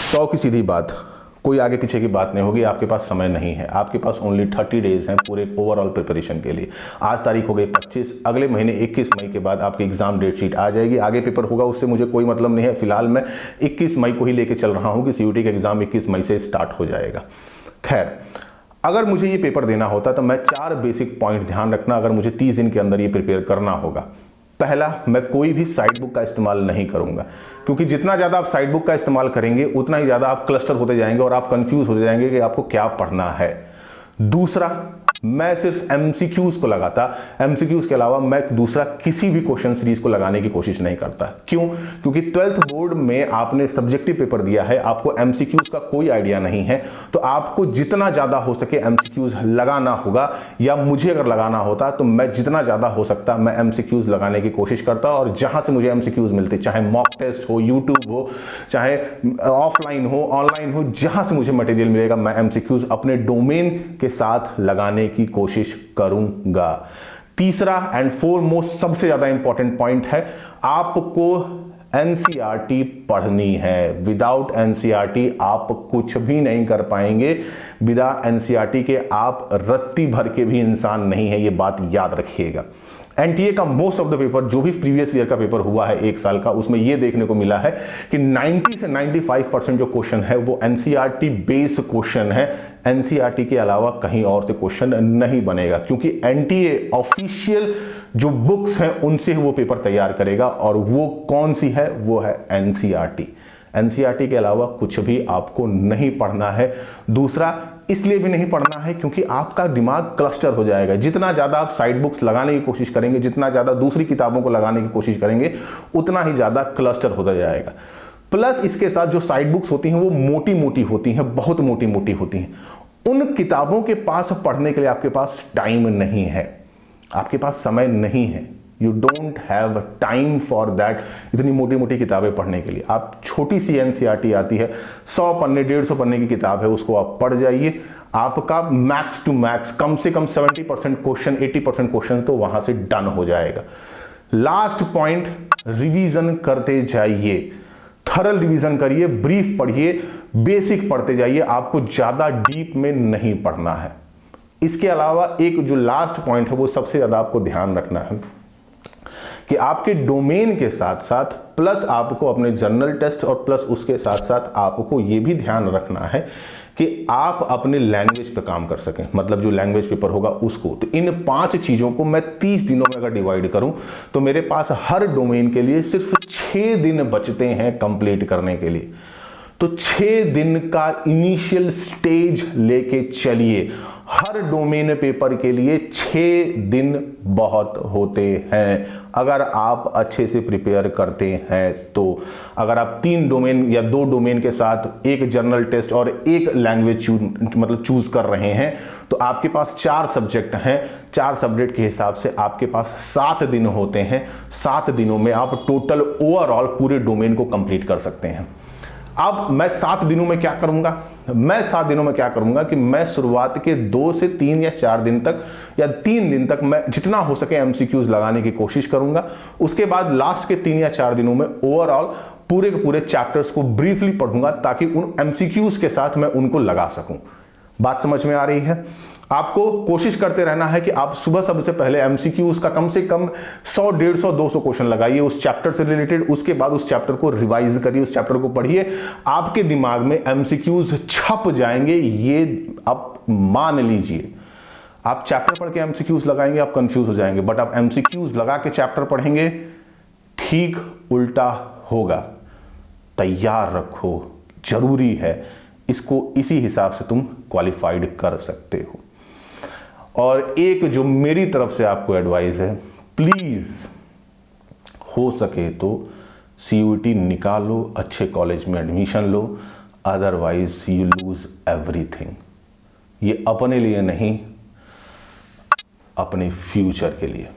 100 की सीधी बात, कोई आगे पीछे की बात नहीं होगी। आपके पास समय नहीं है, आपके पास ओनली 30 डेज हैं पूरे ओवरऑल प्रिपरेशन के लिए। आज तारीख हो गई 25, अगले महीने 21 मई के बाद आपकी एग्जाम डेट शीट आ जाएगी। आगे पेपर होगा उससे मुझे कोई मतलब नहीं है। फिलहाल मैं 21 मई को ही लेके चल रहा हूँ कि सीयूटी का एग्जाम 21 मई से स्टार्ट हो जाएगा। खैर, अगर मुझे ये पेपर देना होता तो मैं 4 बेसिक पॉइंट ध्यान रखना, अगर मुझे 30 दिन के अंदर ये प्रिपेयर करना होगा। पहला, मैं कोई भी साइड बुक का इस्तेमाल नहीं करूंगा, क्योंकि जितना ज़्यादा आप साइड बुक का इस्तेमाल करेंगे उतना ही ज़्यादा आप क्लस्टर होते जाएंगे और आप कंफ्यूज होते जाएंगे कि आपको क्या पढ़ना है। दूसरा, मैं सिर्फ एमसीक्यूज को लगाता, एमसीक्यूज के अलावा मैं दूसरा किसी भी क्वेश्चन सीरीज को लगाने की कोशिश नहीं करता। क्यों? क्योंकि 12th बोर्ड में आपने सब्जेक्टिव पेपर दिया है, आपको एमसीक्यूज का कोई आइडिया नहीं है, तो आपको जितना ज्यादा हो सके एमसीक्यूज लगाना होगा, या मुझे अगर लगाना होता तो मैं जितना ज्यादा हो सकता मैं एमसीक्यूज लगाने की कोशिश करता। और जहां से मुझे एमसीक्यूज मिलते, चाहे मॉक टेस्ट हो, यूट्यूब हो, चाहे ऑफलाइन हो, ऑनलाइन हो, जहां से मुझे मटेरियल मिलेगा मैं एमसीक्यूज अपने डोमेन के साथ लगाने की कोशिश करूंगा। तीसरा एंड फोरमोस्ट सबसे ज्यादा इंपॉर्टेंट पॉइंट है, आपको एनसीईआरटी पढ़नी है। विदाउट एनसीईआरटी आप कुछ भी नहीं कर पाएंगे। बिना एनसीईआरटी के आप रत्ती भर के भी इंसान नहीं है, ये बात याद रखिएगा। एनटीए का मोस्ट ऑफ द पेपर, जो भी प्रीवियस ईयर का पेपर हुआ है 1 साल का, उसमें यह देखने को मिला है कि 90 से 95% जो क्वेश्चन है वो एनसीईआरटी बेस्ड क्वेश्चन है। एनसीईआरटी के अलावा कहीं और से क्वेश्चन नहीं बनेगा, क्योंकि एनटीए ऑफिशियल जो बुक्स हैं उनसे वो पेपर तैयार करेगा, और वो कौन सी है? वो है एनसीईआरटी। एनसीईआरटी के अलावा कुछ भी आपको नहीं पढ़ना है। दूसरा, इसलिए भी नहीं पढ़ना है क्योंकि आपका दिमाग क्लस्टर हो जाएगा। जितना ज़्यादा आप साइड बुक्स लगाने की कोशिश करेंगे, जितना ज़्यादा दूसरी किताबों को लगाने की कोशिश करेंगे, उतना ही ज़्यादा क्लस्टर होता जाएगा। प्लस इसके साथ जो साइड बुक्स होती हैं वो मोटी मोटी होती हैं, बहुत मोटी मोटी होती हैं। उन किताबों के पास पढ़ने के लिए आपके पास टाइम नहीं है, आपके पास समय नहीं है। You don't have time for that, इतनी मोटी मोटी किताबें पढ़ने के लिए। आप छोटी सी एनसीईआरटी आती है, 100 पन्ने 150 पन्ने की किताब है, उसको आप पढ़ जाइए। आपका मैक्स टू मैक्स कम से कम 70% क्वेश्चन, 80% क्वेश्चन तो वहां से डन हो जाएगा। लास्ट पॉइंट, रिवीजन करते जाइए, थरल रिवीजन करिए, ब्रीफ पढ़िए, बेसिक पढ़ते जाइए, आपको ज्यादा डीप में नहीं पढ़ना है। इसके अलावा एक जो लास्ट पॉइंट है वो सबसे ज्यादा आपको ध्यान रखना है कि आपके डोमेन के साथ साथ प्लस आपको अपने जनरल टेस्ट और प्लस उसके साथ साथ आपको ये भी ध्यान रखना है कि आप अपने लैंग्वेज पे काम कर सकें, मतलब जो लैंग्वेज पेपर होगा उसको। तो इन 5 चीज़ों को मैं 30 दिनों में अगर डिवाइड करूं तो मेरे पास हर डोमेन के लिए सिर्फ 6 दिन बचते हैं कंप्लीट करने के लिए। तो 6 दिन का इनिशियल स्टेज लेके चलिए। हर डोमेन पेपर के लिए 6 दिन बहुत होते हैं अगर आप अच्छे से प्रिपेयर करते हैं तो। अगर आप 3 डोमेन या 2 डोमेन के साथ एक जनरल टेस्ट और एक लैंग्वेज चूज कर रहे हैं तो आपके पास 4 सब्जेक्ट हैं। 4 सब्जेक्ट के हिसाब से आपके पास 7 दिन होते हैं। 7 दिनों में आप टोटल ओवरऑल पूरे डोमेन को कंप्लीट कर सकते हैं। अब मैं 7 दिनों में क्या करूंगा? मैं 7 दिनों में क्या करूंगा कि मैं शुरुआत के 2 से 3 या 4 दिन तक या 3 दिन तक मैं जितना हो सके एमसीक्यूज लगाने की कोशिश करूंगा। उसके बाद लास्ट के 3 या 4 दिनों में ओवरऑल पूरे के पूरे चैप्टर्स को ब्रीफली पढ़ूंगा ताकि उन एमसीक्यूज के साथ मैं उनको लगा सकूं। बात समझ में आ रही है? आपको कोशिश करते रहना है कि आप सुबह सबसे पहले एमसीक्यूज का कम से कम 100, 150, 200 क्वेश्चन लगाइए उस चैप्टर से रिलेटेड। उसके बाद उस चैप्टर को रिवाइज करिए, उस चैप्टर को पढ़िए। आपके दिमाग में एमसीक्यूज छप जाएंगे, ये आप मान लीजिए। आप चैप्टर पढ़ के एमसीक्यूज लगाएंगे, आप कंफ्यूज हो जाएंगे, बट आप एमसीक्यूज लगा के चैप्टर पढ़ेंगे, ठीक उल्टा होगा। तैयार रखो, जरूरी है। इसको इसी हिसाब से तुम क्वालिफाइड कर सकते हो। और एक जो मेरी तरफ से आपको एडवाइस है, प्लीज हो सके तो सीयूटी निकालो, अच्छे कॉलेज में admission low, otherwise you lose everything. ये अपने लिए नहीं, अपने फ्यूचर के लिए।